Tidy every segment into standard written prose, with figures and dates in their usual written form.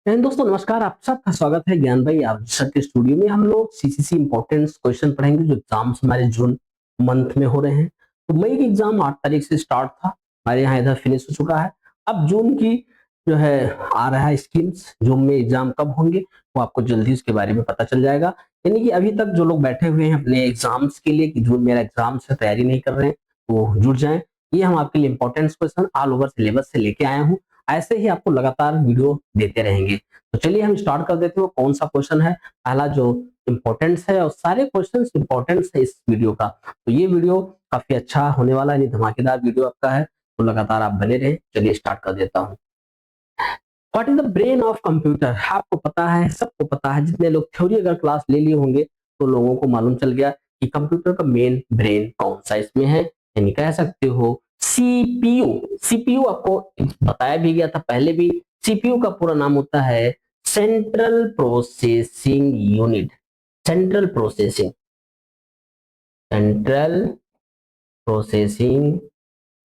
दोस्तों नमस्कार, आप सबका स्वागत है ज्ञान भाई आप सर के स्टूडियो में। हम लोग सीसीसी इंपॉर्टेंट क्वेश्चन पढ़ेंगे जो एग्जाम्स हमारे जून मंथ में हो रहे हैं। तो मई की एग्जाम 8 तारीख से स्टार्ट था, हमारे यहाँ इधर फिनिश हो चुका है। अब जून की जो है आ रहा है स्कीम्स, जून में एग्जाम कब होंगे वो आपको जल्दी उसके बारे में पता चल जाएगा। यानी कि अभी तक जो लोग बैठे हुए हैं अपने एग्जाम्स के लिए कि जून मेरा एग्जाम से तैयारी नहीं कर रहे हैं वो जुट जाए। ये हम आपके लिए important question all over syllabus से लेके आया हूँ। ऐसे ही आपको लगातार वीडियो देते रहेंगे। तो चलिए हम स्टार्ट कर देते हैं। कौन सा क्वेश्चन है पहला जो इंपॉर्टेंस है, और सारे क्वेश्चंस इंपॉर्टेंस है इस वीडियो का। तो ये वीडियो काफी अच्छा होने वाला है, धमाकेदार वीडियो आपका है, तो लगातार आप बने रहें। चलिए स्टार्ट कर देता हूँ। What is the brain of computer? आपको पता है, सबको पता है, जितने लोग थ्योरी अगर क्लास ले लिए होंगे तो लोगों को मालूम चल गया कि कंप्यूटर का मेन ब्रेन कौन सा इसमें है। यानी कह सकते हो सीपीयू। सीपीयू आपको बताया भी गया था पहले भी। सीपीयू का पूरा नाम होता है central processing unit. Central processing, central processing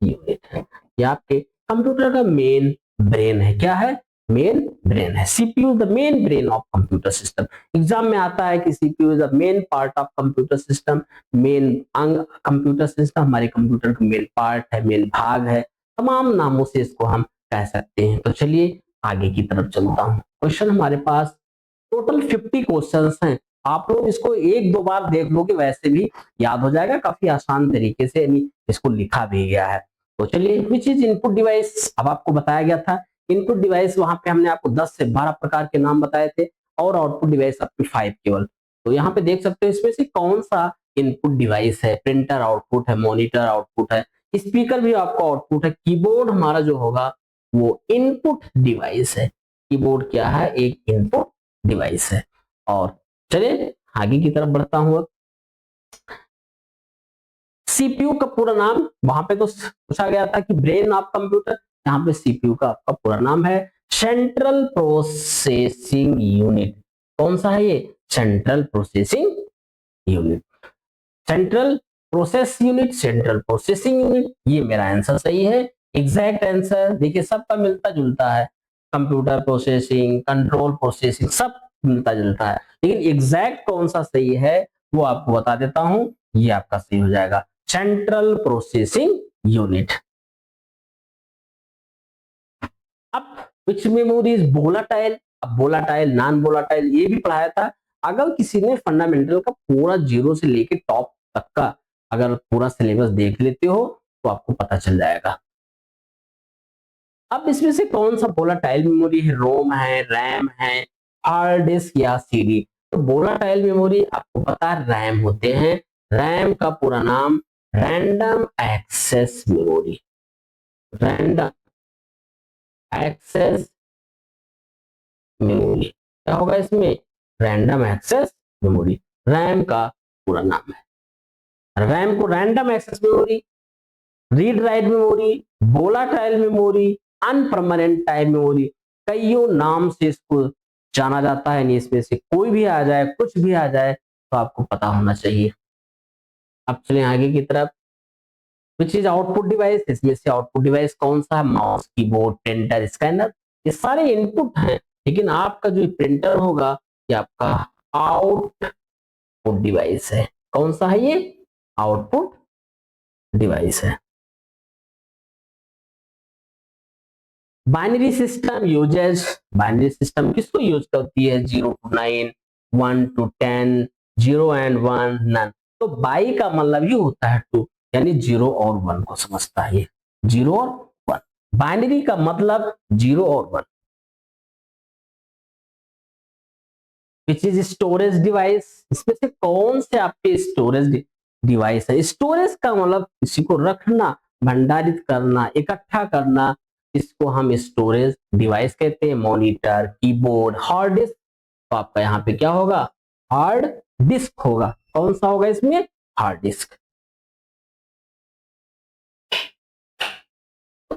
unit है। ये आपके कंप्यूटर का मेन ब्रेन है। क्या है? मेन ब्रेन है। CPU the main brain of computer system. Exam में आता है कि CPU is the main part of computer system. Main अंग कंप्यूटर सिस्टम हमारे कंप्यूटर का मेन पार्ट है, मेन भाग है। तमाम नामों से इसको हम कह सकते हैं। तो चलिए आगे की तरफ चलता हूँ। क्वेश्चन हमारे पास टोटल 50 क्वेश्चंस हैं। आप लोग इसको एक दो बार देख लोगे वैसे भी याद हो जाएगा, काफी आसान तरीके से यानी इसको लिखा भी गया है। तो चलिए, विच इज इनपुट डिवाइस? अब आपको बताया गया था इनपुट डिवाइस, वहां पे हमने आपको 10 से 12 प्रकार के नाम बताए थे, और आउटपुट डिवाइस आपके 5 केवल। तो यहाँ पे देख सकते हो इसमें से कौन सा इनपुट डिवाइस है। प्रिंटर आउटपुट है, मॉनिटर आउटपुट है, स्पीकर भी आपको आउटपुट है, कीबोर्ड हमारा जो होगा वो इनपुट डिवाइस है। कीबोर्ड क्या है? एक इनपुट डिवाइस है। और चलिए आगे की तरफ बढ़ता हूं। सीपीयू का पूरा नाम, वहां पे तो पूछा गया था कि ब्रेन ऑफ कंप्यूटर, यहाँ पे सीपीयू का आपका पूरा नाम है सेंट्रल प्रोसेसिंग यूनिट। कौन सा है ये? Central processing unit. Central process unit, central processing unit, ये मेरा आंसर सही है। एग्जैक्ट आंसर देखिए सबका मिलता जुलता है, कंप्यूटर प्रोसेसिंग, कंट्रोल प्रोसेसिंग, सब मिलता जुलता है, लेकिन एग्जैक्ट कौन सा सही है वो आपको बता देता हूं। ये आपका सही हो जाएगा, सेंट्रल प्रोसेसिंग यूनिट। अब विच मेमोरी इज वोलाटाइल? अब वोलाटाइल, नॉन वोलाटाइल ये भी पढ़ाया था। अगर किसी ने फंडामेंटल का पूरा जीरो से लेके टॉप तक का अगर पूरा सिलेबस देख लेते हो तो आपको पता चल जाएगा। अब इसमें से कौन सा वोलाटाइल मेमोरी है? रोम है, रैम है, हार्ड डिस्क या सीडी? तो वोलाटाइल मेमोरी आपको पता है रैम होते हैं। रैम का पूरा नाम random access memory. Random access memory क्या होगा इसमें? रैंडम एक्सेस मेमोरी, रैम का पूरा नाम है। रैम को random access memory, read write memory, volatile memory, unpermanent time memory, कईयों नाम से इसको जाना जाता है। इसमें से कोई भी आ जाए, कुछ भी आ जाए, तो आपको पता होना चाहिए। अब चलें आगे की तरफ। Which is output device? इसमें से आउटपुट डिवाइस कौन सा है? माउस, कीबोर्ड, प्रिंटर, स्कैनर, ये सारे इनपुट हैं, लेकिन आपका जो प्रिंटर होगा ये आपका आउटपुट डिवाइस है। कौन सा है ये? आउटपुट डिवाइस है। Binary system uses, binary system किसको यूज करती है? 0 to 9, 1 to 10, 0 and 1, नन। तो बाई का मतलब ही होता है 2, यानी 0 और 1 को समझता है ये, 0 और 1। बाइनरी का मतलब 0 और 1। Which is storage device? इसमें से कौन से आपके स्टोरेज डिवाइस है? स्टोरेज का मतलब किसी को रखना, भंडारित करना, इकट्ठा करना, इसको हम स्टोरेज डिवाइस कहते हैं। मॉनिटर, कीबोर्ड, हार्ड डिस्क, तो आपका यहाँ पे क्या होगा? हार्ड डिस्क होगा। कौन सा होगा इसमें? Hard disc.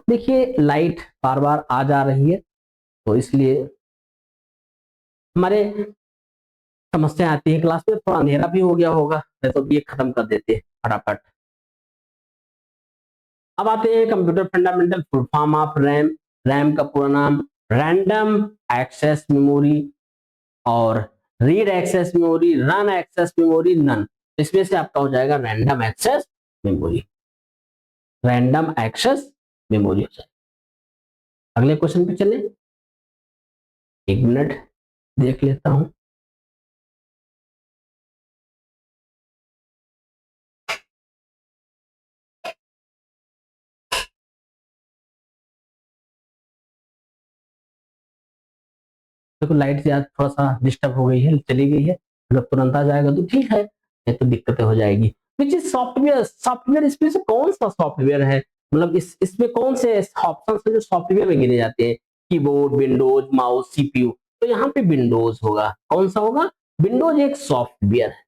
देखिए लाइट बार बार आ जा रही है तो इसलिए हमारे समस्या आती है क्लास में। थोड़ा अंधेरा भी हो गया होगा, तो ये खत्म कर देते हैं फटाफट। अब आते हैं computer fundamental, full form of RAM. RAM का पूरा नाम रैंडम एक्सेस मेमोरी और read access memory, run access memory, none. इसमें से आपका हो जाएगा random access memory, random access memory हो जाएगा। अगले क्वेश्चन पे चले, एक मिनट देख लेता हूं। देखो लाइट से आज थोड़ा सा डिस्टर्ब हो गई है, चली गई है, अगर तुरंत आ जाएगा तो ठीक है, नहीं तो दिक्कतें हो जाएगी। विच इज सॉफ्टवेयर, सॉफ्टवेयर इसमें से कौन सा सॉफ्टवेयर है, मतलब इसमें कौन से ऑप्शन है जो सॉफ्टवेयर में गिने जाते हैं? Keyboard, Windows, mouse, CPU. तो यहाँ पे विंडोज होगा। कौन सा होगा? विंडोज एक सॉफ्टवेयर है।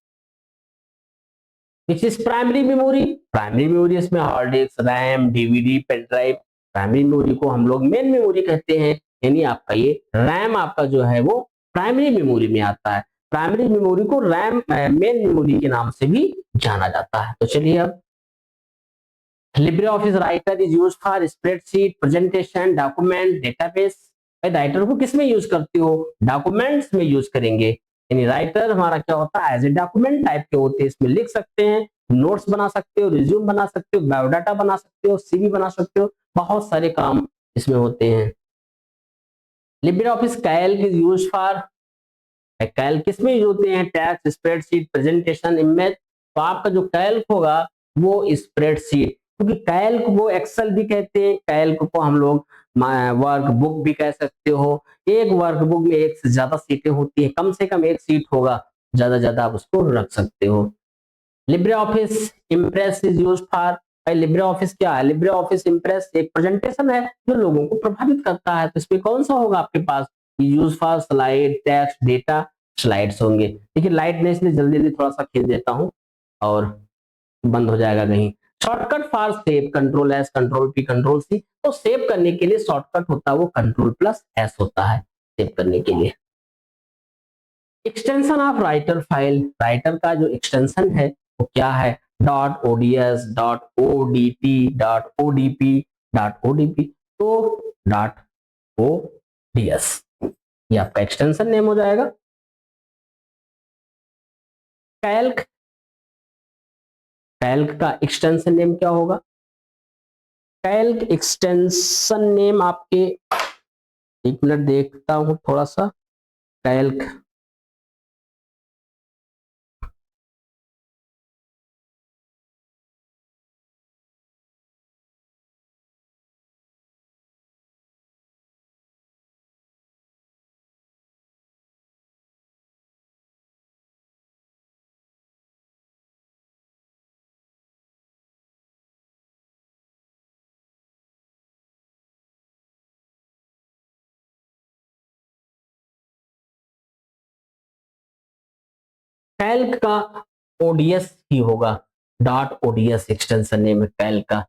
Which is primary memory, primary memory इसमें hard disk, RAM, DVD, pen drive. Primary memory को हम लोग मेन मेमोरी कहते हैं, यानी आपका ये रैम आपका जो है वो प्राइमरी मेमोरी में आता है। प्राइमरी मेमोरी को रैम मेन मेमोरी के नाम से भी जाना जाता है। तो चलिए अब, Libre office writer is use for spreadsheet, presentation, document, database. Writer को किस में यूज करते हो? डॉक्यूमेंट्स में यूज करेंगे। यानी राइटर हमारा क्या होता है? एज ए डॉक्यूमेंट टाइप के होते हैं, इसमें लिख सकते हैं, नोट्स बना सकते हो, रिज्यूम बना सकते हो, बायोडाटा बना सकते हो, सीवी बना सकते हो, बहुत सारे काम इसमें होते हैं। Libre office Calc is use for, Calc किस में यूज होते हैं? Tax, spreadsheet, presentation, image. तो आपका जो कैल्क होगा वो स्प्रेडशीट, क्योंकि कैल्क वो एक्सेल भी कहते हैं, कैल्क को हम लोग वर्क बुक भी कह सकते हो। एक वर्क बुक में एक से ज्यादा सीटें होती है, कम से कम एक सीट होगा, ज्यादा ज्यादा आप उसको रख सकते हो। Libre office impress is use for, Libre office क्या है? लिब्रे ऑफिस इम्प्रेस एक प्रेजेंटेशन है जो लोगों को प्रभावित करता है। तो इसमें कौन सा होगा आपके पास? Use for slide, text, data, slides होंगे। देखिए लाइट ने इसलिए जल्दी जल्दी थोड़ा सा खींच देता हूं और बंद हो जाएगा कहीं। Shortcut for save, control S, control P, control C. तो सेव करने के लिए शॉर्टकट होता है वो कंट्रोल प्लस एस होता है सेव करने के लिए। Extension of Writer file, Writer का जो एक्सटेंशन है वो क्या है? Dot ODS, dot ODT, dot ODP, dot ODP. तो डॉट ओडीएस ये आपका एक्सटेंशन नेम हो जाएगा। कैल्क, कैल्क का एक्सटेंशन नेम क्या होगा? कैल्क एक्सटेंशन नेम आपके, एक मिनट देखता हूं थोड़ा सा। कैल्क, कैल्क का ओडीएस ही होगा, डॉट ओडीएस एक्सटेंशन नेम है कैल्क का।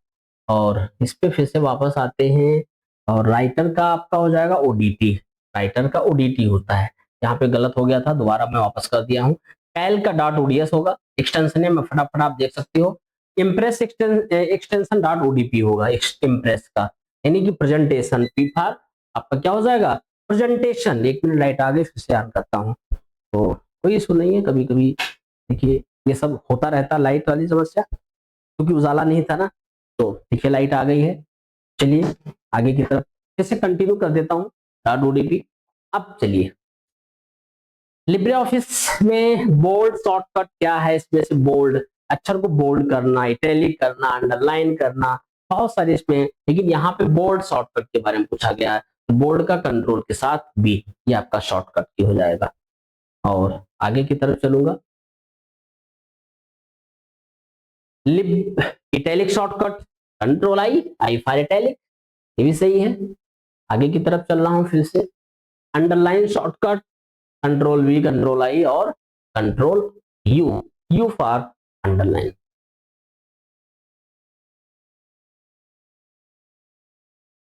और इस पे फिर से वापस आते हैं, और राइटर का आपका हो जाएगा ओडीटी, राइटर का ओडीटी होता है। यहाँ पे गलत हो गया था, दोबारा मैं वापस कर दिया हूँ। कैल्क का डॉट ओडीएस होगा, एक्सटेंशन नेम फटाफट आप देख सकते हो। इम्प्रेस एक्सटेंशन डॉट ओडीपी होगा इम्प्रेस का, यानी कि प्रेजेंटेशन। पी फॉर आपका क्या हो जाएगा? प्रेजेंटेशन। एक मिनट लाइट आ गई, फिर से ऑन करता हूँ। तो कोई इशू नहीं है, कभी कभी देखिए ये सब होता रहता, लाइट वाली समस्या, क्योंकि उजाला नहीं था ना। तो देखिए लाइट आ गई है, चलिए आगे की तरफ जैसे कंटिन्यू कर देता हूँ डॉट ओडीपी। अब चलिए, लिब्रे ऑफिस में बोल्ड शॉर्टकट क्या है? इसमें से बोल्ड अक्षर को बोल्ड करना, इटैलिक करना, अंडरलाइन करना, बहुत सारे इसमें। लेकिन यहाँ पे बोल्ड शॉर्टकट के बारे में पूछा गया है, तो बोल्ड का कंट्रोल के साथ बी, ये आपका शॉर्टकट की हो जाएगा। और आगे की तरफ चलूंगा, लिब italic shortcut control I, I for italic, ये भी सही है। आगे की तरफ चल रहा हूं फिर से, underline shortcut control V, control I और control U, U for underline.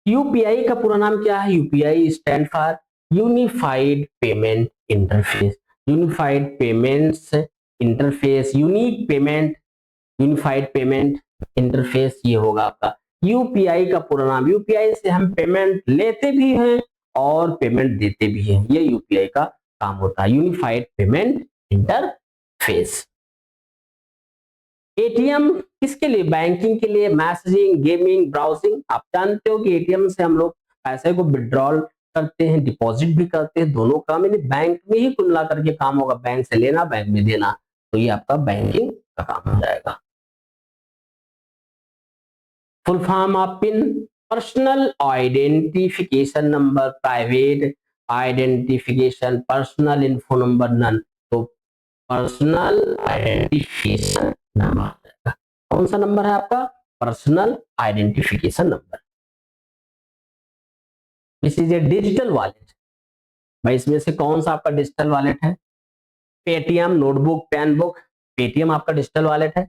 UPI का पूरा नाम क्या है? UPI stand for unified payment interface, unified payments interface, unique payment, unified payment interface, ये होगा आपका यूपीआई का पूरा नाम। यूपीआई से हम पेमेंट लेते भी हैं और पेमेंट देते भी हैं। ये यूपीआई का काम होता है, यूनिफाइड पेमेंट इंटरफेस। एटीएम किसके लिए? बैंकिंग के लिए, मैसेजिंग, गेमिंग, ब्राउजिंग। आप जानते हो कि एटीएम से हम लोग पैसे को विड्रॉल करते हैं, डिपॉजिट भी करते हैं, दोनों काम यानी बैंक में ही कुल मिलाकर के काम होगा, बैंक से लेना, बैंक में देना। तो ये आपका बैंकिंग का काम हो जाएगा। Full form of PIN, personal identification number, private identification, personal info number, none. तो पर्सनल आइडेंटिफिकेशन नंबर कौन सा नंबर है आपका? Personal identification number. This is a digital wallet. भाई इसमें से कौन सा आपका डिजिटल वॉलेट है? Paytm, notebook, pen book. Paytm आपका डिजिटल वॉलेट है,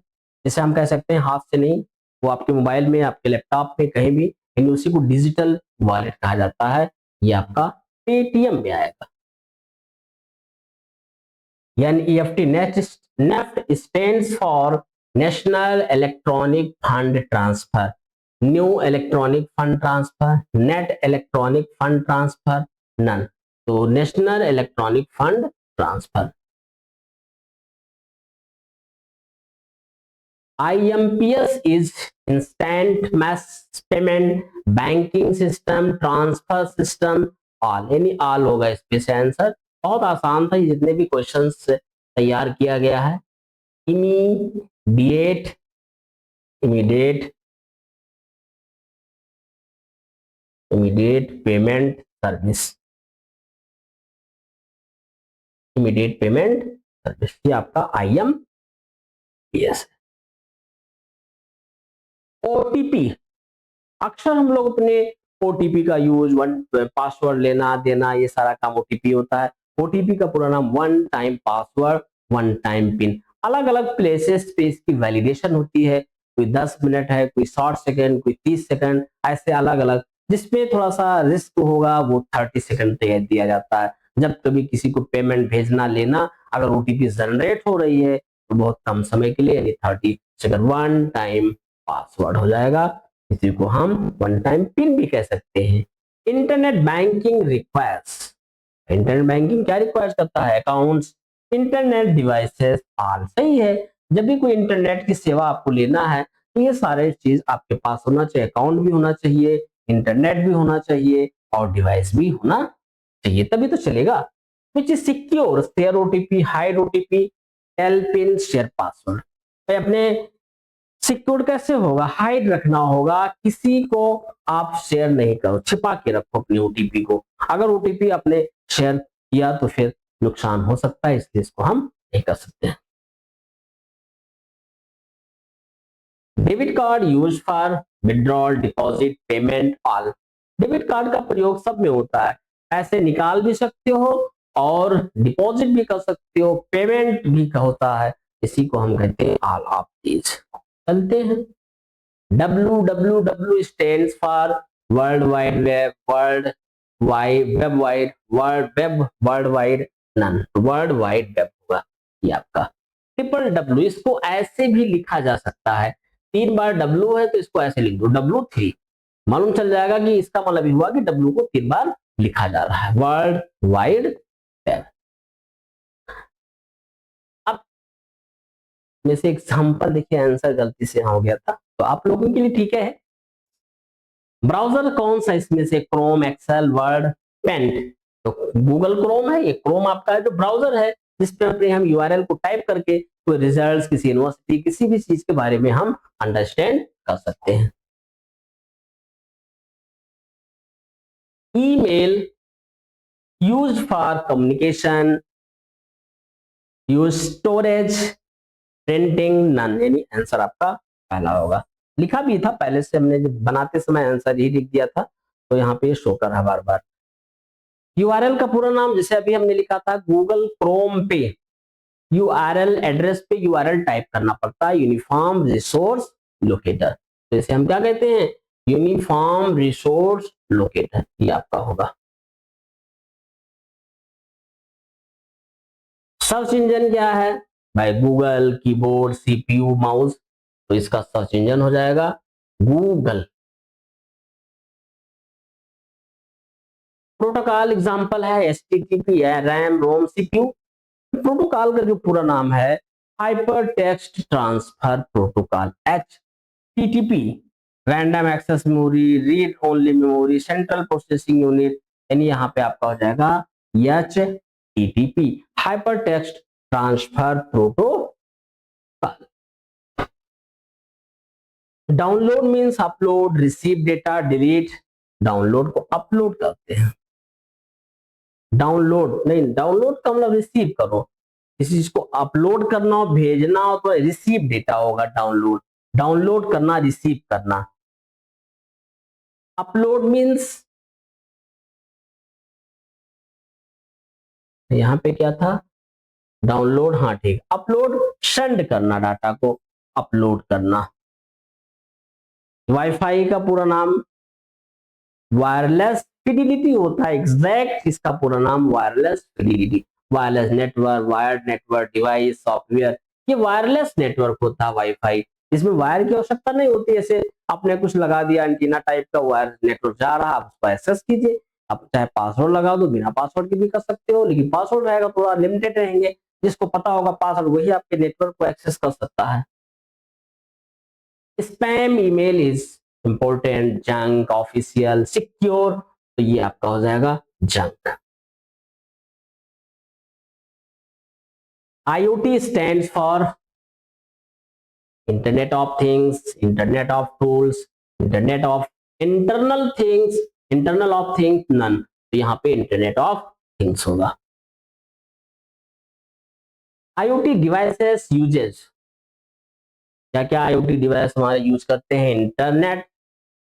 जिसे हम कह सकते हैं हाथ से नहीं, वो आपके मोबाइल में, आपके लैपटॉप में, कहीं भी, यानी उसी को डिजिटल वॉलेट कहा जाता है। ये आपका पेटीएम में आएगा। NEFT, NEFT stands for national electronic fund transfer, new electronic fund transfer, net electronic fund transfer, none. तो national electronic fund transfer. IMPS is instant mass payment banking system transfer system all, यानी all होगा इसमें से answer. बहुत आसान था, जितने भी क्वेश्चंस तैयार किया गया है। Immediate, immediate, immediate payment service, immediate payment service, ये आपका IMPS है। ओटीपी, अक्सर हम लोग अपने ओटीपी का यूज, वन पासवर्ड लेना देना, ये सारा काम ओटीपी होता है। ओटीपी का पूरा नाम one time password, one time pin. अलग अलग प्लेसेस पे इसकी वैलिडेशन होती है, कोई 10 मिनट है, कोई 60 सेकंड, कोई 30 सेकंड, ऐसे अलग अलग। जिसमें थोड़ा सा रिस्क होगा वो 30 सेकंड दिया जाता है। जब कभी किसी को पेमेंट भेजना लेना, अगर ओटीपी जनरेट हो रही है तो बहुत कम समय के लिए, यानी 30 सेकंड, वन टाइम पासवर्ड हो जाएगा। इसी को हम वन टाइम पिन भी कह सकते हैं। Internet banking requires, internet banking क्या रिक्वायर्स करता है? Accounts, internet devices all. सही है, जब भी कोई इंटरनेट की सेवा आपको लेना है तो ये सारे चीज आपके पास होना चाहिए, अकाउंट भी होना चाहिए, इंटरनेट भी होना चाहिए और डिवाइस भी होना चाहिए, तभी तो चलेगा। Which is secure, share OTP, hide OTP, tell PIN, share password. अपने सिक्योर कैसे होगा? हाइड रखना होगा, किसी को आप शेयर नहीं करो, छिपा के रखो अपनी ओटीपी को। अगर ओटीपी आपने शेयर किया तो फिर नुकसान हो सकता है, इसलिए इसको हम नहीं कर सकते हैं। Debit card use for withdrawal, deposit, payment all. Debit card का प्रयोग सब में होता है, पैसे निकाल भी सकते हो और डिपॉजिट भी कर सकते हो, पेमेंट भी होता है, इसी को हम कहते हैं ऑल ऑफ दीज। चलते हैं। WWW stands for world wide web, world wide web, wide world web, world wide, none. World wide web होगा ये आपका। ट्रिपल डब्ल्यू, इसको ऐसे भी लिखा जा सकता है, 3 बार डब्ल्यू है तो इसको ऐसे लिख दो, W3। मालूम चल जाएगा कि इसका मतलब हुआ कि डब्ल्यू को 3 बार लिखा जा रहा है, वर्ल्ड वाइड वेब। अब में से एग्जांपल देखिए, आंसर गलती से हो गया था, तो आप लोगों के लिए ठीक है। ब्राउजर कौन सा इसमें से? Chrome, Excel, Word, Paint. तो गूगल क्रोम है, ये क्रोम आपका जो ब्राउजर है, जिसपे अपने हम यूआरएल को टाइप करके कोई रिजल्ट्स, किसी यूनिवर्सिटी, किसी भी चीज के बारे में हम अंडरस्टैंड कर सकते हैं। Email use for communication, use storage, printing, none, यानी आंसर आपका पहला होगा। लिखा भी था पहले से, हमने जब बनाते समय आंसर ही लिख दिया था, तो यहाँ पे शो कर रहा बार बार। यूआरएल का पूरा नाम, जैसे अभी हमने लिखा था गूगल क्रोम पे यूआरएल एड्रेस पे यूआरएल टाइप करना पड़ता है, यूनिफॉर्म रिसोर्स लोकेटर। तो इसे हम क्या कहते हैं? यूनिफॉर्म रिसोर्स लोकेटर, ये आपका होगा। सर्च इंजन क्या है भाई? गूगल, कीबोर्ड, सीपीयू, माउस, तो इसका सर्च इंजन हो जाएगा गूगल। प्रोटोकॉल एग्जांपल है एचटीटीपी है, रैम रोम सीपीयू। प्रोटोकॉल का जो पूरा नाम है hypertext transfer protocol, HTTP, random access memory, read only memory, central processing unit, यानी यहाँ पे आपका हो जाएगा HTTP, hypertext transfer protocol. Download means upload, receive data, delete. Download को अपलोड करते हैं, डाउनलोड नहीं, डाउनलोड का मतलब रिसीव करो, किसी चीज को अपलोड करना हो, भेजना हो तो रिसीव डेटा होगा डाउनलोड, डाउनलोड करना, रिसीव करना। अपलोड मीन्स यहां पे क्या था, डाउनलोड, हाँ ठीक, अपलोड सेंड करना, डाटा को अपलोड करना। वाईफाई का पूरा नाम वायरलेस फिडिलिटी होता है, एग्जैक्ट इसका पूरा नाम wireless fidelity. Wireless network, wired network, device, software, ये वायरलेस नेटवर्क होता है वाईफाई। इसमें वायर की आवश्यकता नहीं होती, ऐसे आपने कुछ लगा दिया एंटीना टाइप का, वायर नेटवर्क जा रहा, आप उसको एक्सेस कीजिए। आप चाहे पासवर्ड लगा दो, बिना पासवर्ड के भी कर सकते हो, लेकिन पासवर्ड रहेगा थोड़ा लिमिटेड रहेंगे, जिसको पता होगा पासवर्ड वही आपके नेटवर्क को एक्सेस कर सकता है। Spam email is important, junk, official, secure, तो ये आपका हो जाएगा junk. IoT stands for Internet of Things, Internet of Tools, Internet of Internal Things, Internal of Things none, तो यहाँ पे Internet of Things होगा। IoT devices uses, क्या क्या IoT डिवाइस हमारे यूज करते हैं, इंटरनेट,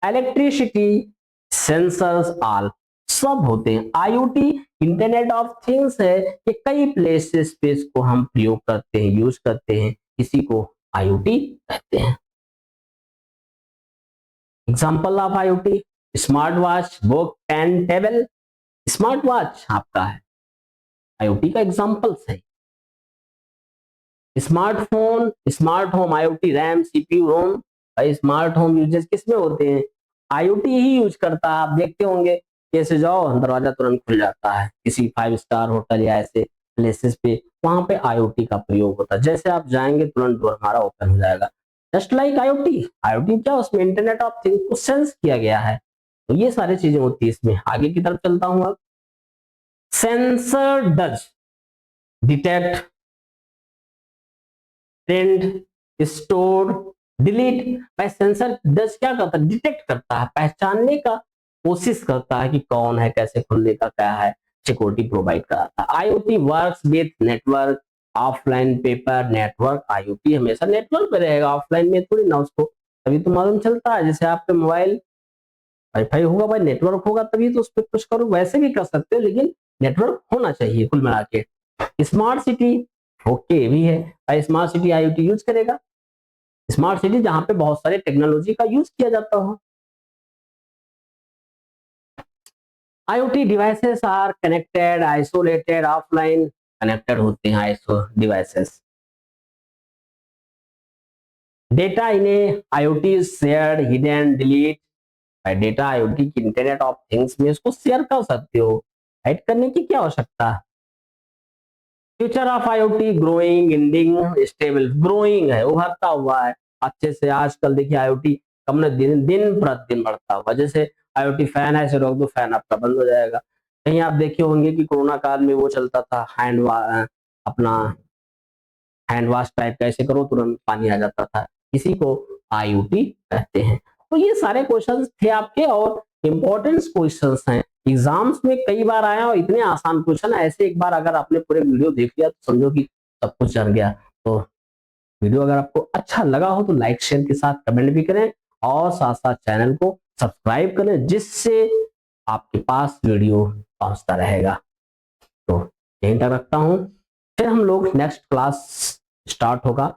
इलेक्ट्रिसिटी, सेंसर्स, ऑल, सब होते हैं। IoT इंटरनेट ऑफ थिंग्स है, ये कई प्लेसेस पे इसको हम प्रयोग करते हैं, यूज करते हैं, इसी को IoT कहते हैं। Example of IoT, smart watch, book, pen, table. Smart watch आपका है IoT का एग्जाम्पल्स है। Smartphone, smart home IoT, RAM, CPU, ROM. भाई स्मार्ट होम यूजेस किसमें होते हैं, IoT ही यूज करता है। आप देखते होंगे कैसे जाओ दरवाजा तुरंत खुल जाता है, किसी 5 स्टार होटल या ऐसे प्लेसेस पे, वहां पे IoT का प्रयोग होता है। जैसे आप जाएंगे तुरंत डोर हमारा ओपन हो जाएगा, जस्ट लाइक IoT क्या, उसमें इंटरनेट ऑफ थिंग्स को सेंस किया गया है, तो ये सारी चीजें होती है इसमें। आगे की तरफ चलता हूं अब। Sensor does detect, send, store, delete. भाई सेंसर डज क्या करता है, डिटेक्ट करता है, पहचानने का कोशिश करता है कि कौन है, कैसे खुलने का क्या है, सिक्योरिटी प्रोवाइड कराता है। IoT works with network, offline paper network. IoT हमेशा नेटवर्क पे रहेगा, ऑफलाइन में थोड़ी ना, उसको तभी तो मालूम चलता है। जैसे आपके मोबाइल वाईफाई होगा, भाई नेटवर्क होगा तभी तो उस पर कुछ करो, वैसे भी कर सकते हो, लेकिन नेटवर्क होना चाहिए कुल मिला के। स्मार्ट सिटी ओके भी है भाई, स्मार्ट सिटी IoT यूज करेगा। स्मार्ट सिटी जहां पे बहुत सारे टेक्नोलॉजी का यूज किया जाता हो। IoT devices are connected, isolated, offline, connected होते हैं आइसो devices. Data in a IoT is shared, hidden, delete. भाई डेटा IoT की इंटरनेट ऑफ थिंग्स में इसको शेयर कर सकते हो, हाइड करने की क्या आवश्यकता है। Future of IoT growing, ending, stable. Growing है, उभरता हुआ है अच्छे से। आजकल देखिए IoT कम न दिन दिन प्रतिदिन बढ़ता हुआ, जैसे IoT फैन है, इसे रोक दो फैन आपका बंद हो जाएगा। कहीं आप देखे होंगे कि कोरोना काल में वो चलता था अपना हैंड वॉश टाइप का, ऐसे करो तुरंत पानी आ जाता था, इसी को IoT कहते हैं। तो ये सारे क्वेश्चंस थे आपके, और इम्पोर्टेंट क्वेश्चंस हैं, एग्जाम्स में कई बार आया, और इतने आसान क्वेश्चन है ऐसे। एक बार अगर आपने पूरे वीडियो देख लिया तो समझो कि सब कुछ जान गया। तो वीडियो अगर आपको अच्छा लगा हो तो लाइक शेयर के साथ कमेंट भी करें, और साथ साथ चैनल को सब्सक्राइब करें, जिससे आपके पास वीडियो पहुंचता रहेगा। तो यहीं तक रखता हूं, फिर हम लोग नेक्स्ट क्लास स्टार्ट होगा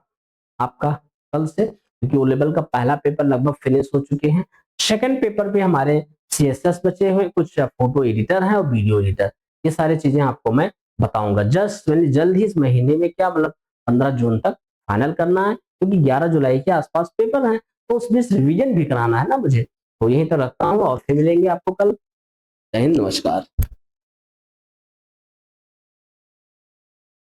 आपका कल से, क्योंकि ओ लेवल का पहला पेपर लगभग फिनिश हो चुके हैं। सेकंड पेपर पे हमारे CSS बचे हुए, कुछ फोटो एडिटर है और वीडियो एडिटर, ये सारी चीजें आपको मैं बताऊंगा। जल्द ही इस महीने में, क्या मतलब 15 जून तक फाइनल करना है, क्योंकि 11 जुलाई के आसपास पेपर है, तो उसमें रिवीजन भी कराना है ना मुझे। तो यहीं तक रखता हूँ, और फिर मिलेंगे आपको कल। जय हिंद, नमस्कार।